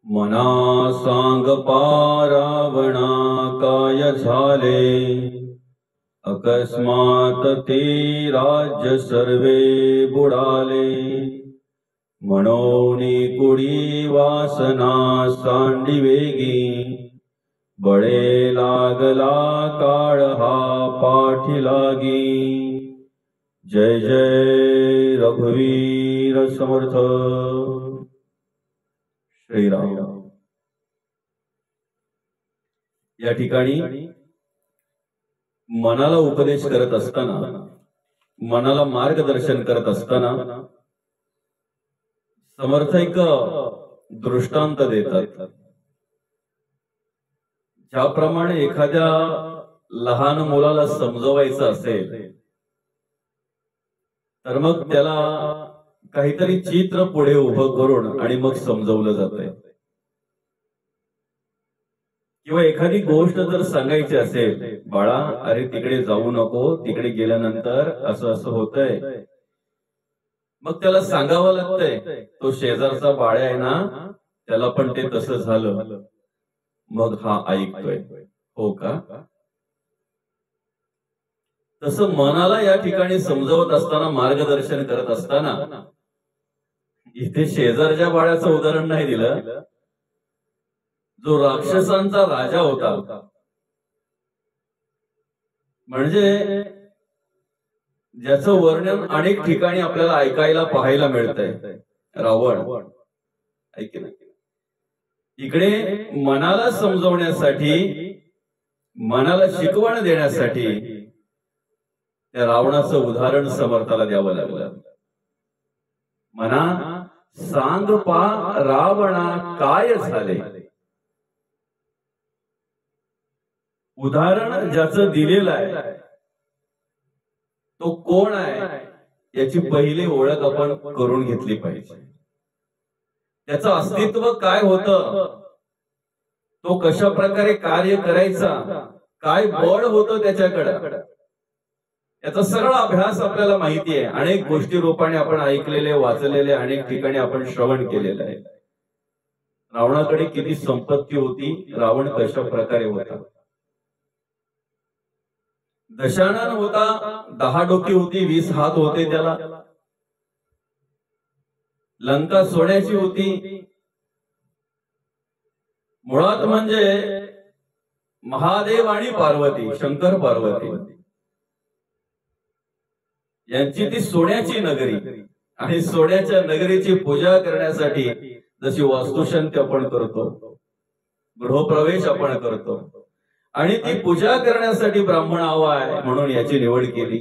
मना सांग पारावणा काय झाले, अकस्मात ते राज्य सर्वे बुडाले। मनोनी कुडी वासना सांडी वेगी, बळे लागला काळ हा पाठी लागी। जय जय रघुवीर समर्थ श्रीराम। या ठिकाणी मनाला उपदेश करत असताना, मनाला मार्गदर्शन करत असताना समर्थ एक दृष्टांत देतात। ज्याप्रमाणे एखाद्या लहान मुलाला समजवायचं असेल तर मग त्याला काहीतरी चित्र पुढे उभं करून आणि मग समजवलं जातंय। किंवा एखादी गोष्ट जर सांगायची असेल, बाळा अरे तिकडे जाऊ नको, तिकडे गेल्यानंतर असं असं होतंय, मग त्याला सांगावं लागतंय। तो शेजारचा बाळा आहे ना, त्याला पण ते तसं झालं, मग हा ऐकतोय। हो का? तसं मनाला या ठिकाणी समजवत असताना, मार्गदर्शन करत असताना इथे शेजारच्या बाळाचं उदाहरण नाही दिलं, जो राक्षसांचा राजा होता, म्हणजे ज्याचं वर्णन अनेक ठिकाणी आपल्याला ऐकायला पाहायला मिळतंय, रावण। ऐक ना, इकडे मनाला समजवण्यासाठी, मनाला शिकवण देण्यासाठी त्या रावणाचं उदाहरण समर्थाला द्यावं लागलं। मना सांग पा रावणा काय झाले। उदाहरण ज्याचं दिलेलं आहे तो कोण आहे याची पहिली ओळख आपण करून घेतली पाहिजे। त्याचं अस्तित्व काय होतं, तो कशा प्रकारे कार्य करायचा, काय बळ होतं त्याच्याकडे, याचा सरळ अभ्यास आपल्याला माहिती आहे। अनेक गोष्टी रूपाने आपण ऐकलेले, वाचलेले, अनेक ठिकाणी आपण श्रवण केलेलं आहे। रावणाकडे किती संपत्ती होती, रावण कशा प्रकारे होता। दशानन होता, 10 डोकी होती, 20 हात होते त्याला। लंका सोन्याची होती। मुळात म्हणजे महादेव आणि पार्वती, शंकर पार्वती यांची ती सोन्याची नगरी, आणि सोन्याच्या नगरीची पूजा करण्यासाठी जशी वास्तुशांती आपण करतो, गृहप्रवेश आपण करतो, आणि ती पूजा करण्यासाठी ब्राह्मण हवा आहे म्हणून याची निवड केली।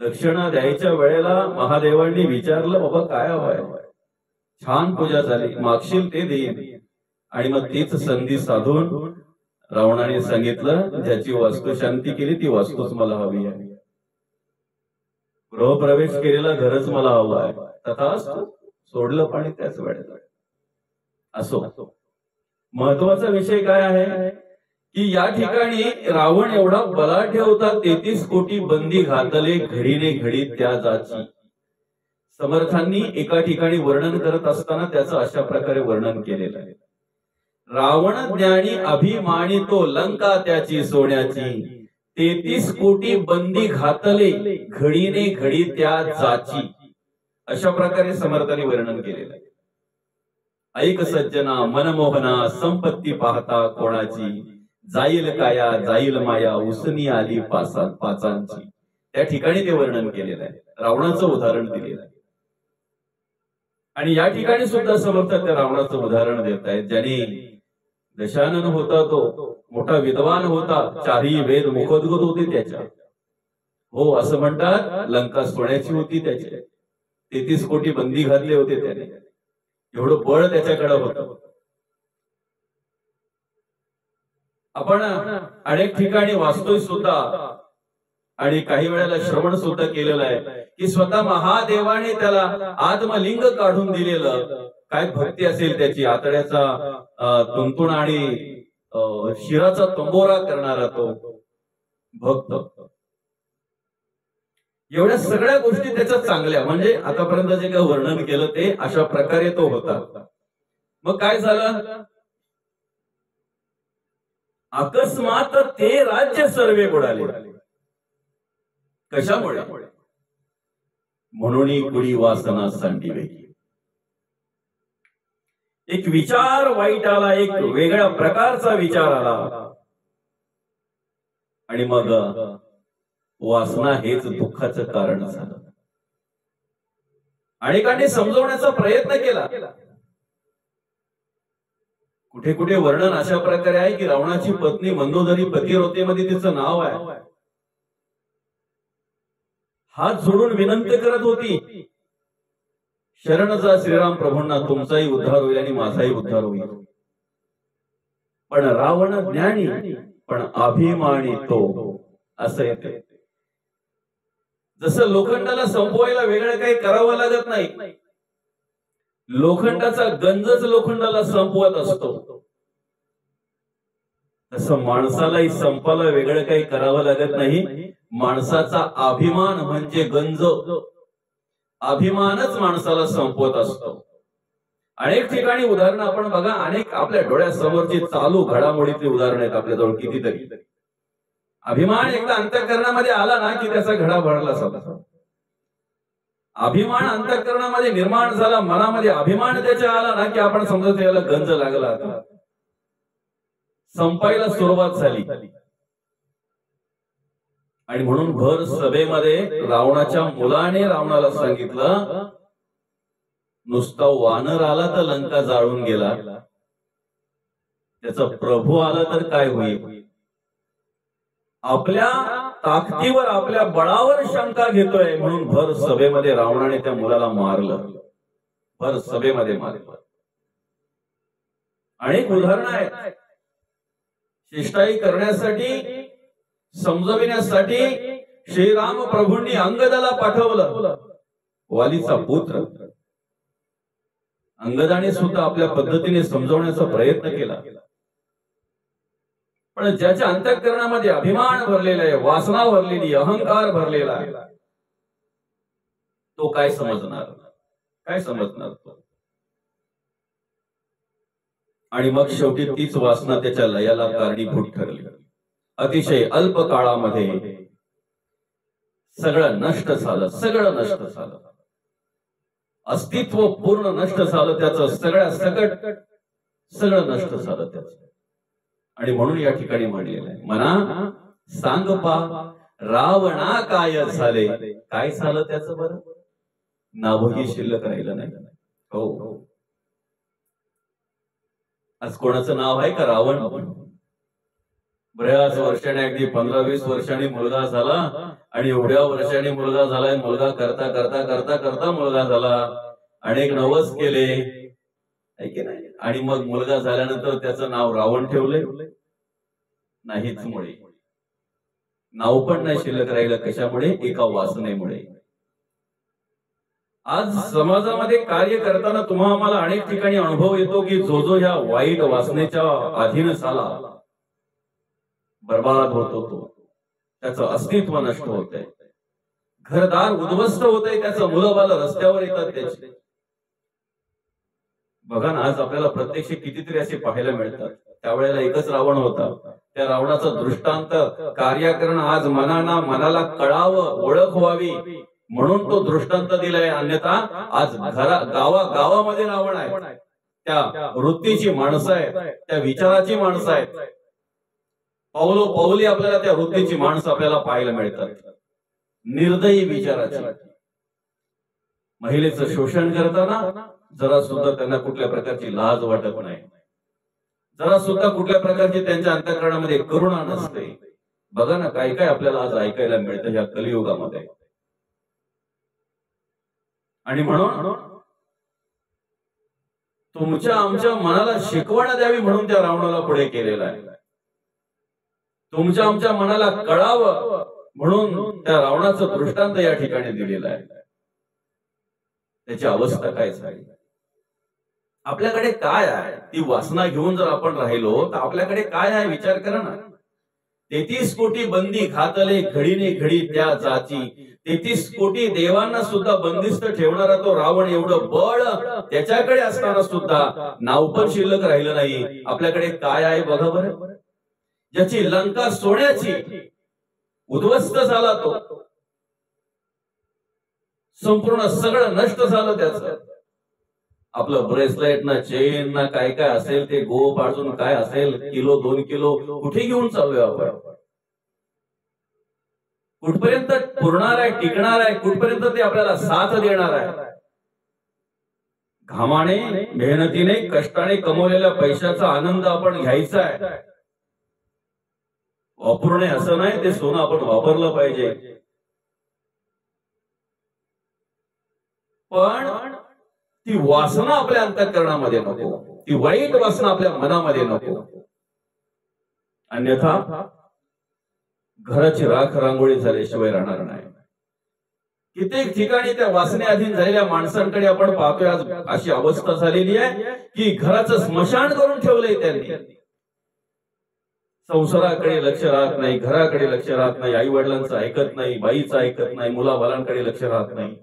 दक्षिणा द्यायच्या वेळेला महादेवांनी विचारलं, बाबा काय हवंय? छान पूजा झाली, मागशील ते देईन। आणि मग तीच संधी साधून रावणाने सांगितलं, ज्याची वास्तुशांती केली ती वास्तूच मला हवी आहे, गृहप्रवेश केलेला घरच मला हवं आहे। तथास्तु, सोडलं पाणी त्याच वेळेला। असो, महत्वाचा विषय काय आहे की या ठिकाणी रावण एवढा बलाढ्य होता, 33 कोटी बंदी घातले, घडीने घडी त्या जाची। समर्थांनी एका ठिकाणी वर्णन करत असताना त्याचं अशा प्रकारे वर्णन केलेलं आहे। रावण ज्ञानी अभिमानी तो, लंका त्याची सोन्याची, 33 कोटी बंदी घातले, घडीने घडी त्या जाची। अशा प्रकारे समर्थांनी वर्णन केलेलं आहे। ऐक सज्जना मनमोहना, संपत्ती पाहता कोणाची, जाईल काया जाईल माया, उसनी आली पाचांची। त्या ठिकाणी ते वर्णन केलेलं आहे, रावणाचं उदाहरण दिलेलं आहे। आणि या ठिकाणी सुद्धा समर्थ त्या रावणाचं उदाहरण देत आहेत, ज्याने दशानन होता, तो मोठा विद्वान होता, 4ही वेद मुखोद्गत होते त्याच्या। हो असं म्हणतात, लंका सोन्याची होती त्याची, 33 कोटी बंदी घातले होते त्याने, एवढं बळ त्याच्याकडे होतं। आपण अनेक ठिकाणी वाचतोय सुद्धा आणि काही वेळेला श्रवण सुद्धा केलेलं आहे की स्वतः महादेवाने त्याला आत्मलिंग काढून दिलेलं। काय भक्ती असेल त्याची, आतड्याचा तुंतुण आणि शिराचा तंबोरा करणारा तो भक्त। एवढ्या सगळ्या गोष्टी त्याच्या चांगल्या, म्हणजे आतापर्यंत जे काही वर्णन केलं ते अशा प्रकारे तो होता। मग काय झालं? अकस्मात ते राज्य सर्वे बुडाले. कशामुळे? म्हणून कुडी वासना सांडिवे. एक विचार वाईट आला, एक वेगळ्या प्रकारचा विचार आला, आणि मग वासना हेच दुःखाचं कारण झालं. अनेकांनी समजवण्याचा प्रयत्न केला. कुठे कुठे वर्णन अशा प्रकारे आहे की रावणाची पत्नी मंदोदरी पतिव्रतेमध्ये तिचं नाव आहे. हात जोडून विनंती करत होती, शरण जा श्रीराम प्रभूंना, तुमचाही उद्धार होईल आणि माझाही उद्धार होईल. पण रावण ज्ञानी पण अभिमानी तो, असं येते. जसं लोखंडाला संपवायला वेगळं काही करावं लागत नाही, लोखंडाचा गंजच लोखंडाला संपवत असतो, तसं माणसालाही संपायला वेगळं काही करावं लागत नाही. माणसाचा अभिमान म्हणजे गंज, अभिमानच माणसाला संपवत असतो. अनेक ठिकाणी उदाहरणं आपण बघा, अनेक आपल्या डोळ्यासमोरची चालू घडामोडीतली उदाहरणं आहेत आपल्याजवळ कितीतरी. अभिमान एकदा अंतःकरणामध्ये आला ना की त्याचा घडा भरला जातो. अभिमान अंतःकरणामध्ये निर्माण झाला, मनामध्ये अभिमान त्याच्या आला ना की आपण समजत याला गंज लागला, संपायला सुरुवात झाली. आणि म्हणून भर सभेमध्ये रावणाच्या मुलाने रावणाला सांगितलं, नुसता वानर आला तर लंका जाळून गेला, त्याचा प्रभू आला तर काय होईल? आपल्या ताकदीवर आपल्या बळावर शंका घेतोय म्हणून भर सभेमध्ये रावणाने त्या मुलाला मारलं, भर सभेमध्ये मारलं. अनेक उदाहरणं आहेत. शिष्टाई करण्यासाठी, समजविण्यासाठी श्रीराम प्रभूंनी अंगदाला पाठवलं, वालीचा पुत्र. अंगदाने सुद्धा आपल्या पद्धतीने समजवण्याचा प्रयत्न केला, पण ज्याच्या अंतःकरणामध्ये अभिमान भरलेला आहे, वासना भरलेली, अहंकार भरलेला आहे, तो काय समजणार? काय समजणार तो? आणि मग शेवटी तीच वासना त्याच्या लयाला कारणीभूत ठरली. अतिशय अल्प काळामध्ये सगळं नष्ट झालं, सगळं नष्ट झालं, अस्तित्व पूर्ण नष्ट झालं त्याचं, सगळ्या सकट सगळं नष्ट झालं त्याचं. आणि म्हणून या ठिकाणी म्हणलेलं आहे, मना सांग पा रावणा काय झाले. काय झालं त्याचं? बरं, नावही शिल्लक राहिलं नाही. हो, आज कोणाचं नाव आहे का रावण? बऱ्याच वर्षाने, अगदी 15-20 वर्षांनी मुलगा झाला, आणि एवढ्या वर्षांनी मुलगा झालाय, मुलगा करता करता करता करता मुलगा झाला, अनेक नवस केले, आहे की नाही? आणि मग मुलगा झाल्यानंतर त्याचं नाव रावण ठेवले? नाहीच. मुळे नाव पण नाही शिल्लक राहिलं. कशामुळे? एका वासनेमुळे. आज समाजामध्ये कार्य करताना तुम्हा आम्हाला अनेक ठिकाणी अनुभव येतो की जो ह्या वाईट वासनेच्या अधीन झाला, बर्बाद होतो, तो त्याचं अस्तित्व नष्ट होतंय, घरदार उद्ध्वस्त होतंय, त्याचं मुलं बाळ रस्त्यावर येतात त्याचे. बघा ना, आज आपल्याला प्रत्यक्ष कितीतरी असे पाहायला मिळतात. त्यावेळेला एकच रावण होता, त्या रावणाचा दृष्टांत कार्य करणं आज मनाला कळावं, ओळख व्हावी म्हणून तो दृष्टांत दिलाय. अन्यथा आज गावामध्ये रावण आहे, त्या वृत्तीची माणसं आहेत, त्या विचाराची माणसं आहेत. पावली आपल्याला त्या वृत्तीची माणसं आपल्याला पाहायला मिळतात, निर्दयी विचाराची. महिलेचं शोषण करताना जरा सुद्धा त्यांना कुठल्या प्रकारची लाज वाटत नाही, जरा सुद्धा कुठल्या प्रकारची त्यांच्या अंतःकरणामध्ये करुणा नसते. बघा ना, काय काय आपल्याला आज ऐकायला मिळतं या कलियुगामध्ये. आणि म्हणून तुमच्या आमच्या मनाला शिकवण द्यावी म्हणून त्या रावणाला पुढे केलेला आहे. तुमच्या आमच्या मनाला कळावं म्हणून त्या रावणाचं दृष्टांत या ठिकाणी दिलेला आहे. त्याची अवस्था काय झाली? आपल्याकडे काय आहे? ती वासना घेऊन जर आपण राहिलो तर आपल्याकडे काय आहे विचार करा ना. 33 कोटी बंदी घातले घडीने घडी त्या जाची, 33 कोटी देवांना सुद्धा बंदिस्त ठेवणारा तो रावण एवढं बळ त्याच्याकडे असताना सुद्धा नाव पण शिल्लक राहिलं नाही. आपल्याकडे काय आहे बघा बरं. ज्याची लंका सोन्याची उद्ध्वस्त झाला, तो संपूर्ण सगळं नष्ट झालं त्याचं. आपलं ब्रेसलेट ना चेन ना काय काय असेल ते गोप अजून काय असेल किलो 2 किलो कुठे घेऊन चाललोय आपण. कुठपर्यंत पुरणार आहे, टिकणार आहे, कुठपर्यंत ते आपल्याला साथ देणार आहे. घामाने मेहनतीने कष्टाने कमवलेल्या पैशाचा आनंद आपण घ्यायचा आहे. वापरू नये असं नाही, ते सोनं आपण वापरलं पाहिजे. पण ती वासना आपल्या अंतःकरणामध्ये नको, ती वाईट वासना आपल्या मनामध्ये नको. अन्यथा घराची राख रांगोळी झाल्याशिवाय राहणार नाही. कित्येक ठिकाणी त्या वासनेअधीन झालेल्या माणसांकडे आपण पाहतोय आज अशी अवस्था झालेली आहे की घराचं स्मशान करून ठेवलंय त्यांनी. संसाराकडे लक्ष राहत नाही, घराकडे लक्ष राहत नाही, आई वडिलांचं ऐकत नाही, बाईचं ऐकत नाही, मुलाबालांकडे लक्ष राहत नाही.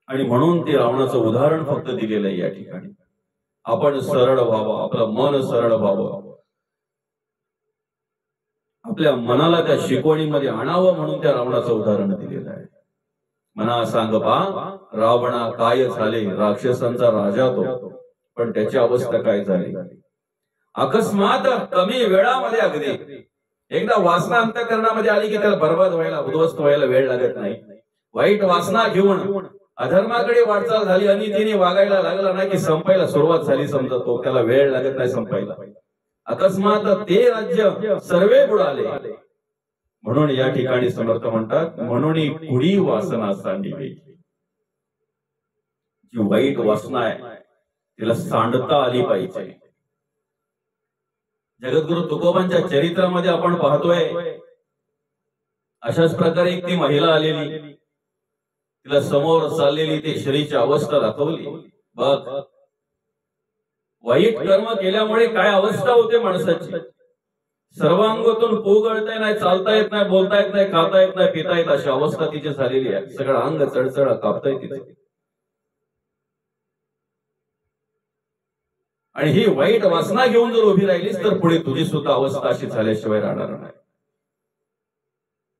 आणि म्हणून ते रावणाचं उदाहरण फक्त दिलेलं आहे या ठिकाणी. आपण सरळ व्हावं, आपलं मन सरळ व्हावं, आपल्या मनाला त्या शिकवणीमध्ये आणावं म्हणून त्या रावणाचं उदाहरण दिलेलं आहे. मना सांग पा रावणा काय झाले, राक्षसांचा राजा तो, पण त्याची अवस्था काय झाली. अकस्मात कमी वेळामध्ये अगदी एकदा वासना अंतःकरणामध्ये आली की त्याला बर्बाद व्हायला, उद्ध्वस्त व्हायला वेळ लागत नाही. वाईट वासना घेऊन अधर्माकडे वाटचाल झाली, अनितीने वागायला लागला नाही की संपायला सुरुवात झाली समजतो, त्याला वेळ लागत नाही संपायला. अकस्मात ते राज्य सर्वे बुडाले. म्हणून या ठिकाणी समर्थ म्हणतात, म्हणून कुडी वासना सांडिली. जी वाईट वासना आहे तिला सांडता आली पाहिजे. जगद्गुरु तुकोबांच्या चरित्रामध्ये आपण पाहतोय अशाच प्रकारे एक ती महिला आलेली, तिला समोर चाललेली ती श्रीची अवस्था दाखवली. बघ वाईट कर्म केल्यामुळे काय अवस्था होते माणसाची. सर्वांगातून पू गळता नाही, चालता येत नाही, बोलता येत नाही, खाता येत नाही, पिता येत, अशी अवस्था तिची झालेली आहे. सगळं अंग चढचढ कापताय तिथे. आणि ही वाईट वासना घेऊन जर उभी राहिलीस तर पुढे तुझी सुद्धा अवस्था अशी झाल्याशिवाय राहणार नाही.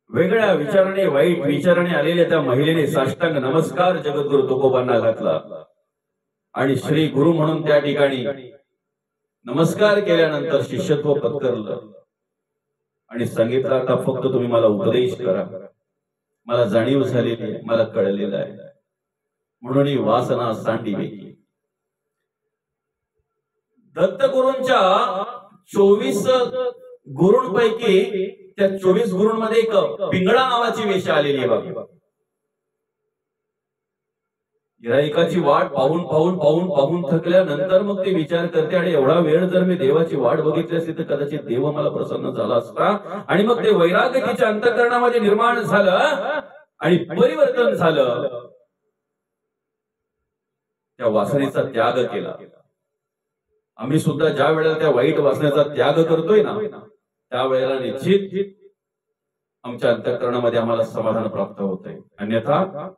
वेगळ्या विचाराने, वाईट विचाराने आलेल्या त्या महिलेने साष्टांग नमस्कार जगद्गुरु तुकोबांना घातला आणि श्री गुरु म्हणून त्या ठिकाणी नमस्कार केल्यानंतर शिष्यत्व पत्करलं आणि सांगितलं, आता फक्त तुम्ही मला उपदेश करा, मला जाणीव झालेली आहे, मला कळलेलं आहे. म्हणून ही वासना सांडिली. दत्तगुरूंच्या 24 गुरूंपैकी त्या 24 गुरूंमध्ये एक पिंगळा नावाची वेश्या आलेली आहे बघा. गिराईकाची वाट पाहून पाहून पाहून पाहून थकल्यानंतर मग ते विचार करते, आणि एवढा वेळ जर मी देवाची वाट बघितली असती तर कदाचित देव मला प्रसन्न झाला असता. आणि मग ते वैराग्य तिच्या अंतःकरणामध्ये निर्माण झालं आणि परिवर्तन झालं. त्या वासनेचा त्याग केला. आम्ही सुद्धा ज्या वेळेला त्या वाईट वासनेचा त्याग करतोय ना, त्यावेळेला निश्चित आमच्या अंतःकरणामध्ये आम्हाला समाधान प्राप्त होतंय. अन्यथा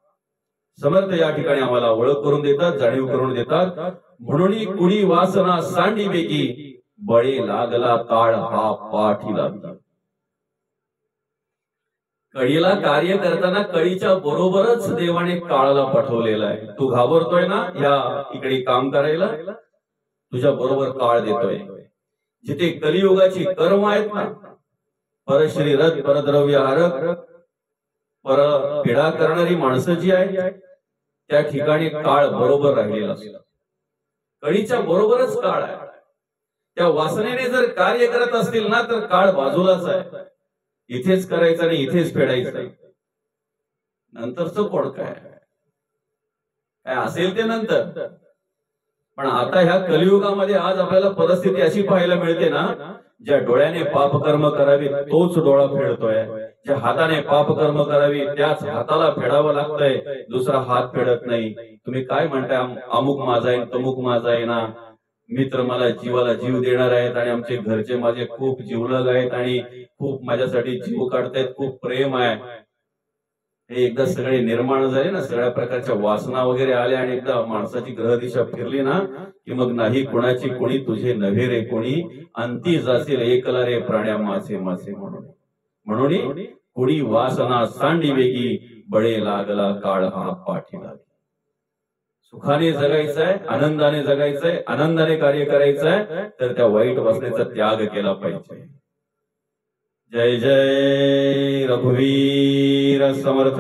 समर्थ या ठिकाणी आम्हाला ओळख करून देतात, जाणीव करून देतात. म्हणून कुडी वासना सांडिवेगी, बळे लागला काळ हा पाठी लागला. कळीला कार्य करताना कळीच्या बरोबरच देवाने काळाला पाठवलेला आहे. तू घाबरतोय ना या इकडे काम करायला, तुझ्या बरोबर काळ देतोय. जिथे कलियुगाची कर्म आहेत ना, परश्रीरथ, परद्रव्य हारक, पर पीडा करणारी माणसं जी आहेत त्या ठिकाणी काळ बरोबर राहिलेला असतो. कळीच्या बरोबरच काळ आहे. त्या वासनेने जर कार्य करत असतील ना तर काळ बाजूलाच आहे. इथेच करायचं आणि इथेच फेडायचं. नंतरच कोण काय असेल ते नंतर. पण आता ह्या कलियुगामध्ये आज आपल्याला परिस्थिती अशी पाहायला मिळते ना, ज्या डोळ्याने पाप कर्म करावी तोच डोळा फेडतोय, ज्या हाताने पाप कर्म करावी त्याच हाताला फेडावं लागतंय, दुसरा हात फेडत नाही. तुम्ही काय म्हणताय, अमुक माझा आहे तमुक माझा आहे ना, मित्र मला जीवाला जीव देणार आहेत आणि आमचे घरचे माझे खूप जीवलग आहेत आणि खूप माझ्यासाठी जीव काढतायत, खूप प्रेम आहे, हे एकदा सगळे निर्माण झाले ना, सगळ्या प्रकारच्या वासना वगैरे आल्या आणि एकदा माणसाची ग्रहदिशा फिरली ना, की मग नाही कोणाची कोणी तुझे नव्हे रे कोणी, अंती जाशील एकला रे प्राण्या मासे मासे म्हणून. म्हणून कुणी वासना सांडी वेगी, बळे लागला काळ हा पाठी लागला. सुखाने जगायचंय, आनंदाने जगायचंय, आनंदाने कार्य करायचंय, तर त्या वाईट वासनेचा त्याग केला पाहिजे. जय जय रघुवीर समर्थ.